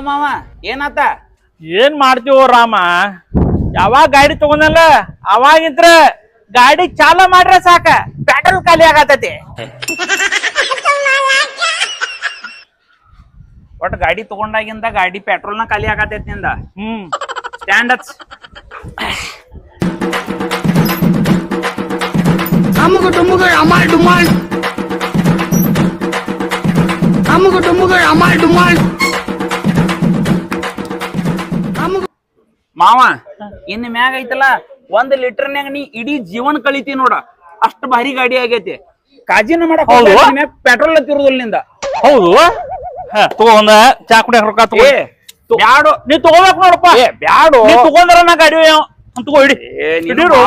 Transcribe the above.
ಮಾವ ಏನಾತ? ಏನ್ ಮಾಡ್ತೀವೋ ರಾಮ, ಯಾವಾಗ ಗಾಡಿ ತಗೊಂಡಲ್ಲ ಅವಾಗಿಂತ್ರ ಗಾಡಿ ಚಾಲ ಮಾಡ್ರೆ ಸಾಕ ಪೆಟ್ರೋಲ್ ಖಾಲಿ ಆಗತೈತಿ. ಒಟ್ ಗಾಡಿ ತಗೊಂಡಾಗಿಂದ ಗಾಡಿ ಪೆಟ್ರೋಲ್ನ ಖಾಲಿ ಆಗತೈತಿ ನಿಂದ. ಸ್ಟ್ಯಾಂಡ್ ಹಚ್. ಅಮ್ಮಗ ಡುಮ್ಮಗ ಅಮಾಲ್ ಡುಮಾಲ್, ಅಮ್ಮಗ ಡುಮ್ಮಗ ಅಮಾಲ್ ಡುಮಾಲ್. ಮಾವ ಇನ್ ಮ್ಯಾಗ ಐತಲ್ಲ 1 ಲೀಟರ್ನ್ಯಾಗ ನೀ ಇಡೀ ಜೀವನ ಕಳಿತಿ ನೋಡ, ಅಷ್ಟ್ ಭಾರಿ ಗಾಡಿ ಆಗೈತಿ. ಕಾಜಿನ ಮಾಡಕ್ ಪೆಟ್ರೋಲ್ ತಿರುದಿಲ್ಲ ನಿಂದ. ಹೌದು, ತಗೋ ಒಂದ ಚಾ ಕುಡಿಯಕ್ ರೊಕ್ಕ ತಗೋ. ಬ್ಯಾಡು, ನೀ ತಗೋಬೇಕು ನೋಡಪ್ಪ. ಬ್ಯಾಡು, ನೀ ತಗೊಂಡ್ರ ನಾ ಗಾಡಿ ತಗೋ, ಹಿಡಿ.